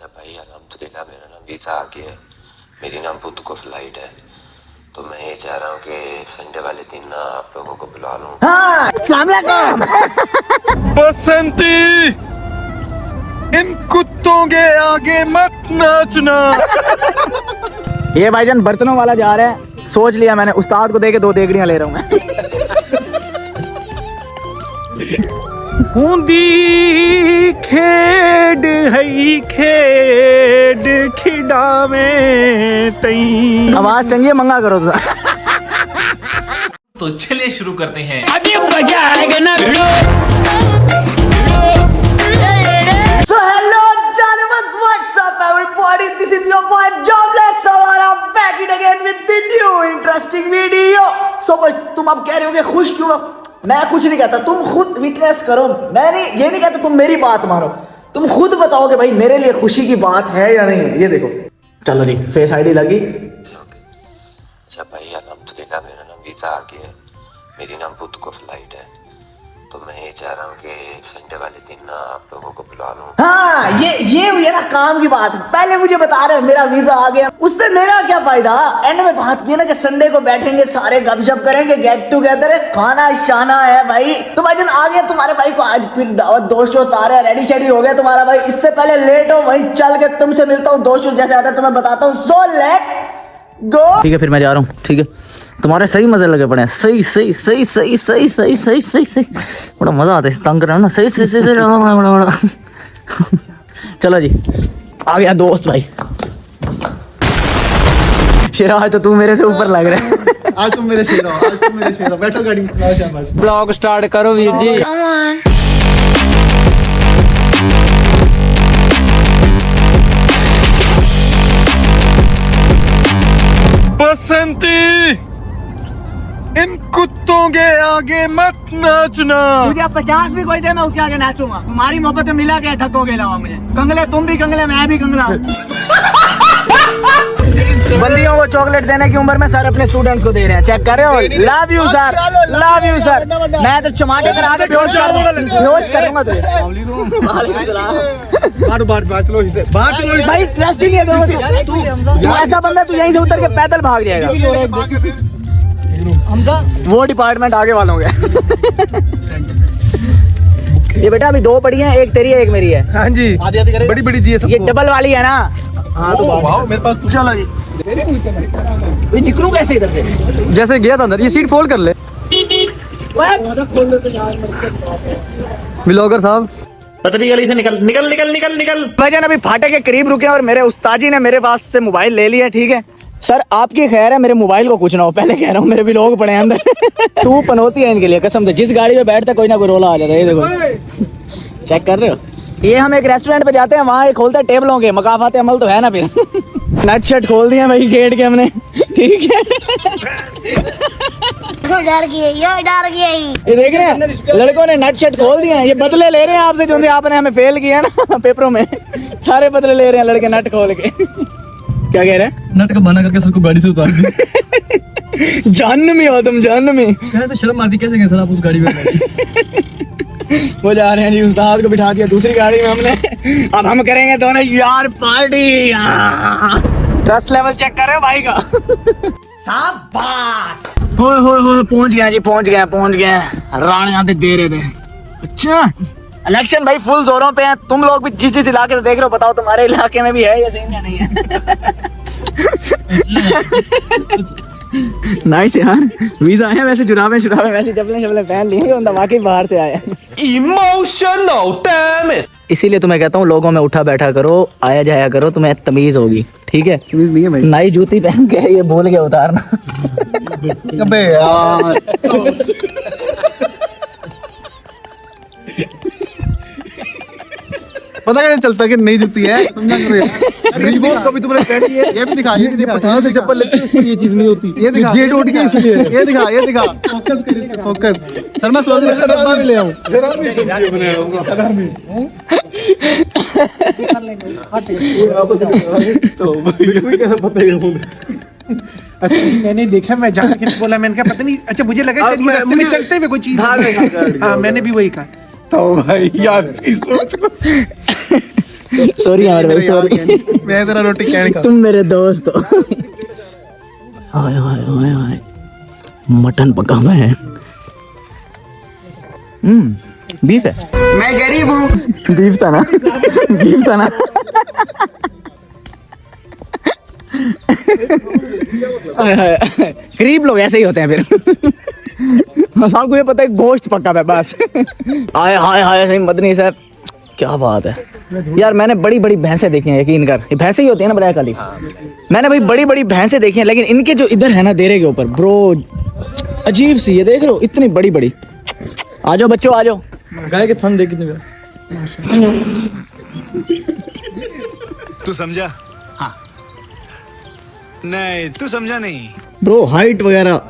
अच्छा भाई अल्हम्दुलिल्लाह मेरा नाम वीज़ा आ गया है, मेरी नाम बुध को फ्लाइट है, तो मैं ये चाह रहा हूँ कि संडे वाले दिन ना आप लोगों को बुला लूँ। बसंती, इन कुत्तों के आगे मत नाचना। ये भाईजान बर्तनों वाला जा रहा है, सोच लिया मैंने, उस्ताद को देके 2 देगड़ियां ले रहा हूँ मैं। बूंदी खेड हई खेड खिडावे तई। आवाज चंगी मंगा करो तो चलिए शुरू करते हैं। अभी मजा आएगा ना भिड़ो। So hello gentlemen, what's up everybody? This is your boy Jobless Sawara back it again with the new interesting video. So बस तुम अब कह रहे होगे खुश क्यों? मैं कुछ नहीं कहता, तुम खुद विटनेस करो। मैं नहीं, ये नहीं कहता तुम मेरी बात मानो, तुम खुद बताओ कि भाई मेरे लिए खुशी की बात है या नहीं है। ये देखो, चलो जी, फेस आईडी लगी। अच्छा भाई अल्हम्दुलिल्लाह मेरा नाम वीज़ा आ गया है, मेरी नाम बुध को फ्लाइट है, तो मैं ये चाह रहा हूँ कि संडे वाले दिन ना आप लोगों को बुला लूँ। हाँ, ये हुई है ना काम की बात। पहले मुझे बता रहे मेरा वीजा आ गया, उससे मेरा क्या फायदा? एंड में बात की ना कि संडे को बैठेंगे सारे, गपशप करेंगे, गेट टुगेदर है, खाना शाना है भाई। तो भाई जन आ गया तुम्हारे भाई को आज फिर दावत, दोस्त आ रहे, रेडी शेडी हो गया तुम्हारा भाई। इससे पहले लेट हो वहीं चल के तुमसे मिलता हूँ, दोस्त जैसे आता है तुम्हें बताता हूँ। So let's go. ठीक है, फिर मैं जा रहा हूँ। ठीक है, तुम्हारे सही मजे लगे पड़े हैं। सही सही सही सही सही सही सही सही सही बड़ा मजा आता है तंग करना ना। सही सही सही सही चलो जी, आ गया दोस्त भाई। शेरा आज तो तू मेरे से ऊपर लग रहा है। आज तुम मेरे शेर हो, आज तुम मेरे शेर हो। बैठो गाड़ी में, सुनाओ शाबाश। ब्लॉग स्टार्ट करो वीर जी। बसंती, इन कुत्तों के आगे मत नाचना। मुझे 50 भी कोई दे, मैं उसके आगे नाचूंगा। तुम्हारी मोहब्बत में मिला के धक्कों के अलावा मुझे। कंगले तुम भी कंगले, मैं भी कंगला। बंदियों को चॉकलेट देने की उम्र में सर अपने स्टूडेंट्स को दे रहे हैं। चेक कर रहे हो? Love you sir, love you sir. मैं तो चमाटे करा के बेहोश करूंगा तुझे। भाई इंटरेस्टिंग है। तू ऐसा बंदा, तू यहीं से उतर के पैदल भाग जाएगा। वो डिपार्टमेंट आगे वालों के। ये बेटा अभी 2 पड़ी हैं, एक तेरी है एक मेरी है। हाँ जी, आधी आधी करें। बड़ी बड़ी दी है। ये डबल वाली है ना। हाँ तो वाओ, मेरे पास। चलो जी, निकलूं कैसे इधर से? जैसे गया था अंदर, ये सीट फोल्ड कर ले। ब्लॉगर साहब, पतली गली से निकल निकल निकल निकल निकल। भाईजान अभी फाटे के करीब रुके और मेरे उस्ताद जी ने मेरे पास से मोबाइल ले लिया। ठीक है सर, आपकी खैर है, मेरे मोबाइल को कुछ ना हो। पहले कह रहा हूँ, मेरे भी लोग पड़े हैं अंदर। तू पनौती है इनके लिए कसम से। जिस गाड़ी में बैठता कोई ना कोई रोला आ जाता है। ये देखो, चेक कर रहे हो? ये हम एक रेस्टोरेंट पे जाते हैं, वहाँ एक खोलते हैं टेबलों के। मकाफात अमल तो है ना फिर। नट शट खोल दिया भाई गेट के हमने। ठीक है, डर गई, ये देख रहे हैं लड़कों ने नट शट खोल दिए हैं। ये बदले ले रहे हैं आपसे, जो आपने हमें फेल किया ना पेपरों में। सारे बदले ले रहे हैं लड़के नट खोल के। क्या कह रहे हैं? नट का बहाना करके सर को गाड़ी से उतार दी। जानवी हो तुम, जानवी। कैसे शर्म आती, कैसे गए सर आप उस गाड़ी में? वो जा रहे हैं जी, उस्ताद को बिठा दिया दूसरी गाड़ी में हमने। अब हम करेंगे दोनों यार पार्टी। ट्रस्ट लेवल चेक कर रहे हो भाई का? शाबाश। हो पहुंच गया जी, पहुंच गए। राणियां दे रहे थे। अच्छा, इलेक्शन भाई फुल जोरों पे है। तुम लोग भी जिस इलाके से देख रहे हो, बताओ तुम्हारे इलाके में भी है या सीन या नहीं है? नाइस यार, वीजा आया। वैसे जुराबे वैसे चपले पहन लिए, बंदा वाकई बाहर से आया। Emotional damn it. इसीलिए तुम्हें कहता हूँ लोगों में उठा बैठा करो, आया जाया करो, तुम्हें तमीज होगी। ठीक है, तमीज नहीं है भाई। नई जूती पहन के ये भूल गया उतारना। अबे यार, पता कैसे चलता कि नई जुती है? समझा करो यार। रीबॉक कभी तुमने पहनी है? ये भी दिखा। ये पठानों से चप्पल लेते हैं, इसमें ये चीज नहीं होती। ये दिखा, जेट उठ गई इसलिए। ये दिखा। फोकस कर, इसका फोकस। सर मैं सोच रहा था डब्बा भी ले आऊं। अच्छा मैंने देखा, मैं जाकर के बोला, मैंने कहा पता नहीं। अच्छा मुझे लगा शायद ये रास्ते में चलते हुए कोई चीज। हाँ मैंने भी वही कहा। तो भाई यार इसकी सोच को सॉरी यार भाई सॉरी मैं तेरा रोटी कहने का तुम मेरे दोस्त हो हाय हाय हाय हाय मटन पका हुआ है बीफ है मैं गरीब हूँ बीफ था ना गरीब लोग ऐसे ही होते हैं फिर सबको ये पता है गोश्त पका है बस हाय हाय हाय सही मदनी साहब क्या बात है यार मैंने बड़ी बड़ी भैंसें देखी हैं यकीन कर ये भैंसें ही होती है ना ब्लैक वाली मैंने भाई बड़ी बड़ी भैंसें देखी हैं लेकिन इनके जो इधर है ना देरे के ऊपर ब्रो अजीब सी ये देख रहे हो इतनी बड़ी बड़ी आ जाओ बच्चों आ जाओ गाय के थन देख कितने तू समझा? हाँ। नहीं तू समझा नहीं। ब्रो हाइट वगैरह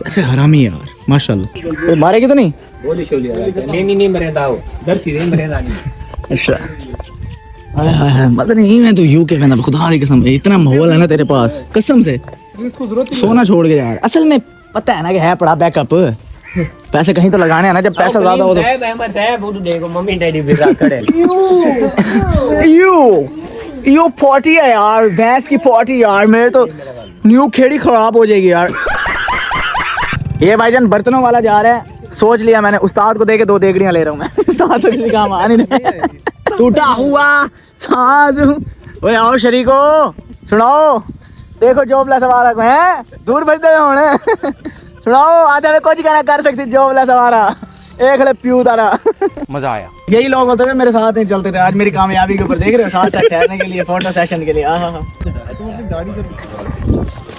ऐसे हरामी यार माशाल्लाह तो मारेगी तो नहीं नहीं मरेंदा हो दर सीधे मरेंदा नहीं अच्छा हाय हाय हाय मतलब नहीं मैं तो यूके में ना खुदा की कसम इतना माहौल है ना तेरे पास कसम से सोना छोड़ के यार असल में पता है ना कि है पड़ा बैकअप पैसे कहीं तो लगाने हैं ना जब पैसा ज्यादा हो तो अहमद है वो देखो मम्मी डैडी भी साथ खड़े यू 40 है यार भैंस की 40 यार मेरे तो न्यू खेड़ी खराब हो जाएगी यार ये भाईजान बर्तनों वाला जा रहा है सोच लिया मैंने उस्ताद को देके 2 देगड़ियां ले रहा हूँ मैं उस्ताद तो किसी काम आ नहीं रहा टूटा हुआ साज ओए आओ शरीको सुनाओ देखो जोबला सवारा को है दूर भेज दे होने सुनाओ आज हमें कुछ कहना कर सकती जोबला सवारा एक ले प्यू तारा मजा आया यही लोग होते थे मेरे साथ नहीं चलते थे आज मेरी कामयाबी के ऊपर देख रहे हो साथ ठहरने के लिए फोटो सेशन के लिए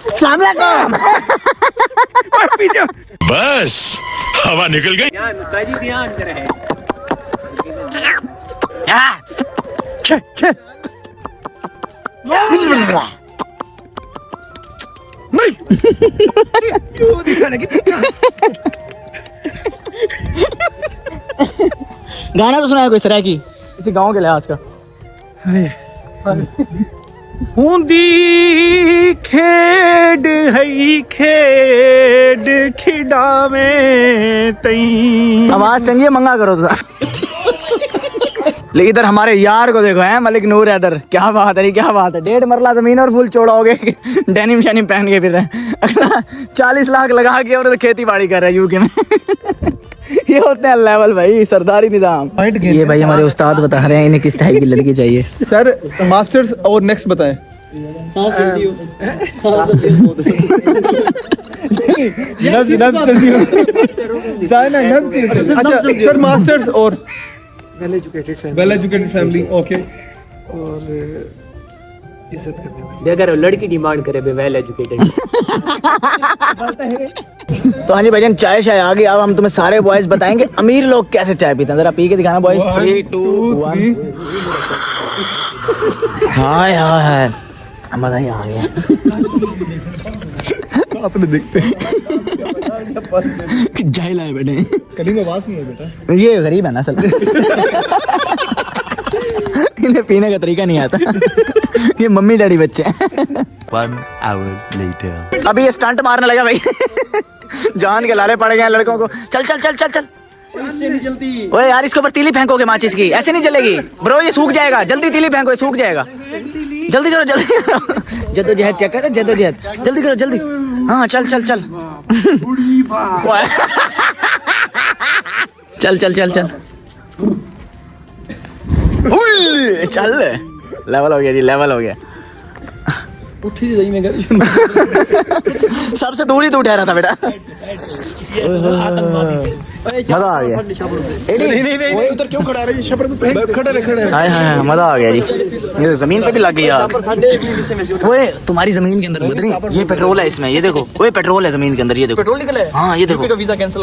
अस्सलाम वालेकुम बस हवा निकल गई। मुताजी ध्यान करे गाना तो सुनाया कोई सराय की इसी गांव के लिहाज का बूंदी खेड है खेड खिडावे तई आवाज चंगी है मंगा करो तो लेकिन इधर हमारे यार को देखो है मलिक नूर है इधर क्या बात है 1.5 मरला जमीन और फुल चौड़ा हो गए डेनिम शैनिम पहन के फिर रहे अगला 40 लाख लगा के और खेती बाड़ी कर रहा है यूके में ये होते हैं लेवल भाई सरदारी निजाम ये भाई हमारे उस्ताद बता रहे हैं इन्हें किस टाइप की लड़की चाहिए सर मास्टर्स और नेक्स्ट बताएं अच्छा सर मास्टर्स और वेल एजुकेटेड फैमिली ओके और इज्जत करने वाली अगर लड़की डिमांड करे वेल एजुकेटेड तो हाँ जी भाईजान चाय शाय आ गई अब हम तुम्हें सारे बॉयज बताएंगे अमीर लोग कैसे चाय पीते हैं जरा पी के दिखाना बॉयज 3 2 1 हाय हाय हाय मजा ही आ गया अपने देखते हैं जाहिल है बेटे कली में आवाज नहीं है बेटा ये गरीब है ना असल इन्हें पीने का तरीका नहीं आता ये मम्मी डैडी बच्चे हैं 1 hour later अभी ये स्टंट मारने लगा भाई जान के लाले पड़ गए लड़कों को चल चल चल चल चल नहीं जलती ओए यार इसके ऊपर तीली फेंकोगे माचिस की ऐसे नहीं जलेगी ब्रो ये सूख जाएगा जल्दी तीली फेंको ये सूख जाएगा जल्दी करो जद्दोजहद चेक करो जद्दोजहद जल्दी करो जल्दी हाँ चल चल चल चल चल चल चल चल लेवल हो गया जी लेवल हो गया उठी जाई मैं घर सबसे दूर ही तो उठा रहा था बेटा मजा आ गया नहीं उधर क्यों खड़ा रही शपर पे खड़े हाय हाय मजा आ गया जी ये जमीन पे भी लग गई यार ओए तुम्हारी जमीन के अंदर मदनी ये पेट्रोल है इसमें ये देखो ओए पेट्रोल है जमीन के अंदर ये देखो पेट्रोल निकला है हाँ ये देखो visa cancel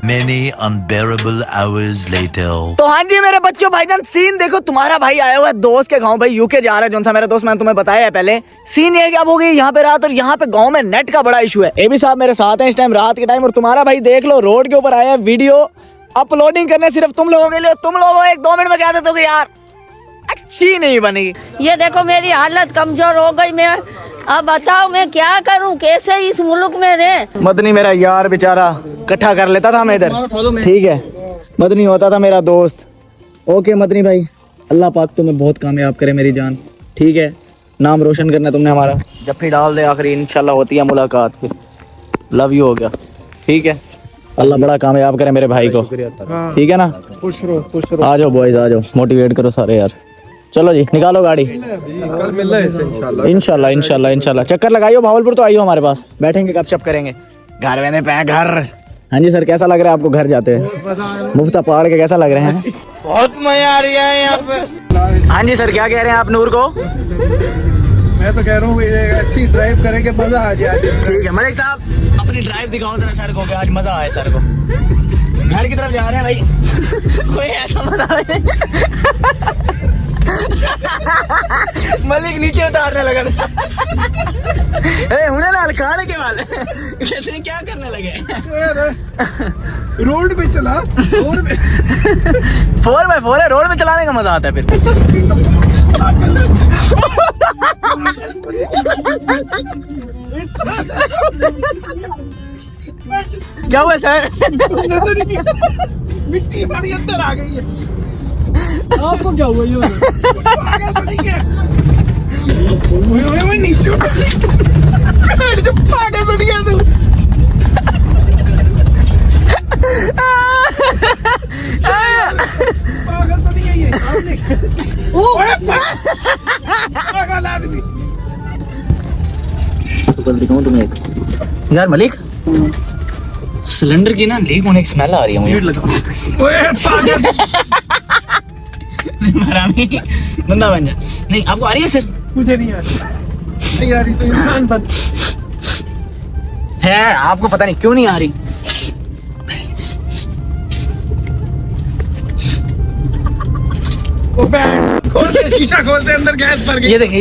many unbearable hours later तो हाँ जी मेरे बच्चों भाईजान सीन देखो तुम्हारा भाई आया हुआ है दोस्त के गांव भाई यूके जा रहा है जो सा मेरा दोस्त मैंने तुम्हें बताया है पहले सीन ये क्या हो गई यहाँ पे रात और यहाँ पे गांव में नेट का बड़ा इशू है ए भी साहब मेरे साथ हैं इस टाइम रात के टाइम और तुम्हारा भाई देख लो रोड के ऊपर आया है वीडियो अपलोडिंग करने सिर्फ तुम लोगों के लिए तुम लोग 1-2 मिनट में कह देते हो कि यार अच्छी नहीं बनी ये देखो मेरी हालत कमजोर हो गई मैं अब बताओ मैं क्या करूं कैसे इस मुल्क में रहे मदनी मेरा यार बेचारा इकट्ठा कर लेता था मैं इधर ठीक है मदनी होता था मेरा दोस्त ओके मदनी भाई अल्लाह पाक तुम्हें बहुत कामयाब करे मेरी जान, ठीक है। नाम रोशन करना तुमने हमारा, जब डाल दे आखिरी इंशाल्लाह होती है मुलाकात, फिर लव यू हो गया, ठीक है। अल्लाह बड़ा कामयाब करे मेरे भाई को, ठीक है ना। खुश रहो। आ जाओ बॉयज, आ जाओ, मोटिवेट करो सारे यार। चलो जी निकालो गाड़ी, कल मिलना है इंशाल्लाह। इंशाल्लाह चक्कर लगाइयो भावलपुर, तो आइयो हमारे पास, बैठेंगे गपशप करेंगे। घर में पे घर। हाँ जी सर, कैसा लग रहा है आपको घर जाते हैं मुफ्ता पहाड़ के, कैसा लग रहे हैं? बहुत मजा आ रही है यहाँ पे। हाँ जी सर, क्या कह रहे हैं आप नूर को? मैं तो कह रहा हूँ ऐसी ड्राइव करेंगे मजा आ जाए। ठीक है मलिक साहब, अपनी ड्राइव दिखाओ जरा सर को, कि आज मजा आए सर को। घर की तरफ जा रहे हैं भाई। कोई ऐसा मजा आए। मलिक नीचे उतारने लगा था। हुने लाल खाने के वाले कहते क्या करने लगे? रोड पे चला, रोड पे 4x4 है, रोड में चलाने का मजा आता है फिर। क्या हुआ सर? मिट्टी हमारी अंदर आ गई है। आपको क्या हुआ? ये नीचे पागल तो नहीं है तू। पागल तो नहीं है ये। पागल आदमी। तो कल दिखाऊं तुम्हें एक यार मलिक, सिलेंडर की ना लीक होने की स्मेल आ रही है मुझे। ओए पागल। हरामी बंदा बन जा। नहीं आपको आ रही है सर? मुझे नहीं आ रही। नहीं आ रही तो इंसान बन है, आपको पता नहीं क्यों नहीं आ रही। ओ बैंड खोल के शीशा खोल दे, अंदर गैस भर गई। ये देखें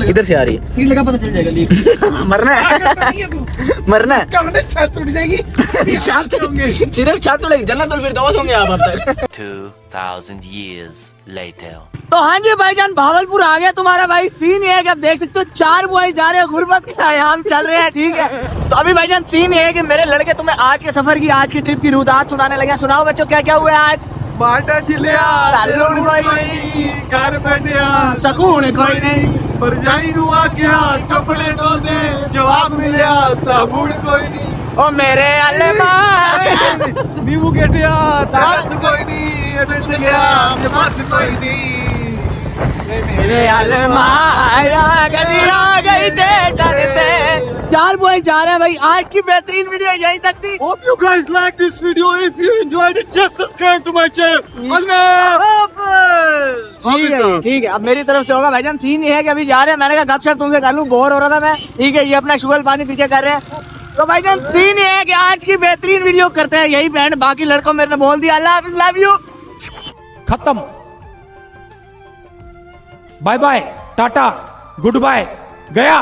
इधर से आ रही है। सीट लगा पता चल जाएगा लीक। मरना नहीं है है तू। मरना है। कमरे छत टूट जाएगी। छत होंगे, सिर्फ छत टूटेगी, जन्नतुल फिरदौस होंगे आप अब तक। 2000 years later. तो हाँ जी भाईजान, भावलपुर आ गया तुम्हारा भाई। सीन ये है कि आप देख सकते हो 4 बॉय जा रहे हैं, गुर्बत के आयाम चल रहे हैं, ठीक है। तो अभी भाईजान सीन ये है कि मेरे लड़के तुम्हें आज के सफर की, आज की ट्रिप की रुदात सुनाने लगे। सुनाओ बच्चों क्या क्या हुआ है आज? बाटा चिलिया, ताल्लुक कोई नहीं, घर बैठे सुकून कोई नहीं, पर जाई रुआ क्या कपड़े धो दे, जवाब मिलिया साबुन कोई नहीं। ओ मेरे अल्लाह नींबू गेटिया दास कोई नहीं, अनंत गया जमास कोई नहीं। मेरे अल्लाह गली आ गई थे डरते। 4 बॉय जा रहे हैं भाई। आज की बेहतरीन वीडियो यहीं तक थी। Hope you guys like this video. If you enjoyed it, just subscribe to my channel. Allah Hafiz. ठीक है, अब मेरी तरफ से होगा भाईजान। सीन ये है कि अभी जा रहे हैं, मैंने कहा गपशप तुमसे कर लूं, बोर हो रहा था मैं, ठीक है। ये अपना शुगल पानी पीछे कर रहे हैं। तो भाईजान सीन ये है कि आज की बेहतरीन वीडियो करते हैं यही बैंड। बाकी लड़कों मेरे ने बोल दिया अल्लाह हाफिज, लव यू, खत्म, bye bye, tata, goodbye, गया।